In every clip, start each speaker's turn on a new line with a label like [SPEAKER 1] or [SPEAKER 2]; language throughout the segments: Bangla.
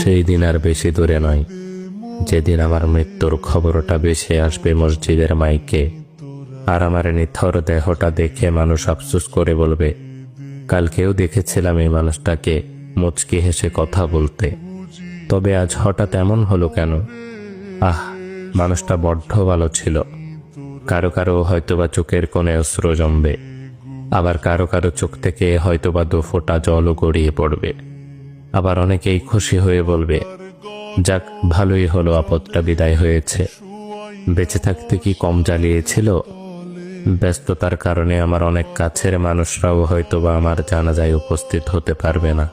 [SPEAKER 1] সেই দিন আর বেশি দূরে নয়, যেদিন আমার মৃত্যুর খবরটা ভেসে আসবে মসজিদের মাইকে, আর আমার নিথর দেহটা দেখে মানুষ আফসোস করে বলবে, কালকেও দেখেছিলাম এই মানুষটাকে মুচকি হেসে কথা বলতে, তবে আজ হঠাৎ এমন হলো কেন? মানুষটা বড্ড ভালো ছিল। কারো কারো হয়তোবা চোখের কোণে অশ্রু জমবে, আবার কারো কারো চোখ থেকে হয়তোবা 2 ফোঁটা জলও গড়িয়ে পড়বে। আবার অনেকেই খুশি হয়ে বলবে, যাক, ভালোই হলো, আপদটা বিদায় হয়েছে। বেঁচে থাকতে কি কম জ্বালিয়েছিল? ব্যস্ততার কারণে আমার অনেক কাছের মানুষরাও হয়তোবা আমার জানাজায় উপস্থিত হতে পারবে না।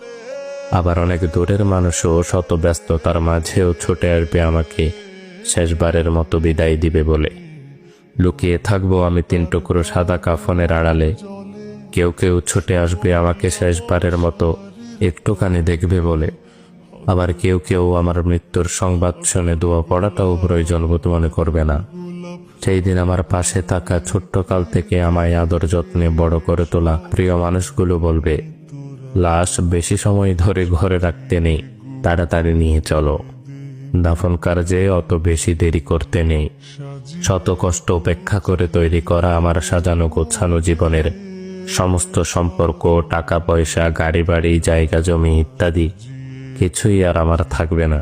[SPEAKER 1] আবার অনেক দূরের মানুষও শত ব্যস্ততার মাঝেও ছুটে আসবে আমাকে শেষবারের মতো বিদায় দিবে বলে। লুকিয়ে থাকবো আমি 3 টুকরো সাদা কাফনের আড়ালে। কেউ কেউ ছুটে আসবে আমাকে শেষবারের মতো একটুখানি দেখবে বলে। আবার কেউ কেউ আমার মৃত্যুর সংবাদ শুনে দোয়া পড়াটাও প্রয়োজন বোধ মনে করবে না। সেই দিন আমার পাশে থাকা ছোট্টকাল থেকে আমায় আদর যত্নে বড় করে তোলা প্রিয় মানুষগুলো বলবে, লাশ বেশি সময় ধরে ঘরে রাখতে নেই, তাড়াতাড়ি নিয়ে চলো। দাফন কার্যে অত বেশি দেরি করতে নেই। শত কষ্ট উপেক্ষা করে তৈরি করা আমার সাজানো গোছানো জীবনের সমস্ত সম্পর্ক, টাকা পয়সা, গাড়ি বাড়ি, জায়গা জমি ইত্যাদি কিছুই আর আমার থাকবে না।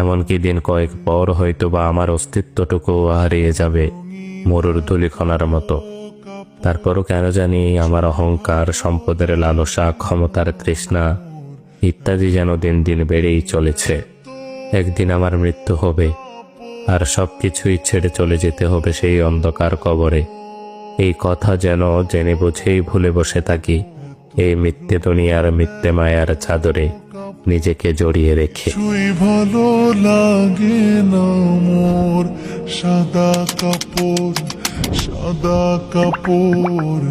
[SPEAKER 1] এমনকি দিন কয়েক পর হয়তোবা আমার অস্তিত্বটুকুও হারিয়ে যাবে মরুর ধূলিকণার মতো। তারপরও কেন জানি আমার অহংকার, সম্পদের লালসা, ক্ষমতার তৃষ্ণা ইত্যাদি যেন দিন দিন বেড়েই চলেছে। একদিন আমার মৃত্যু হবে, আর সবকিছুই ছেড়ে চলে যেতে হবে সেই অন্ধকার কবরে। এই কথা যেন জেনে বুঝেই ভুলে বসে থাকি এই মিথ্যে দুনিয়ার মিথ্যে মায়ার চাদরে নিজেকে জড়িয়ে রেখে।
[SPEAKER 2] ভালো লাগে না মোর সাদা কাপড়, সাদা কাপড়।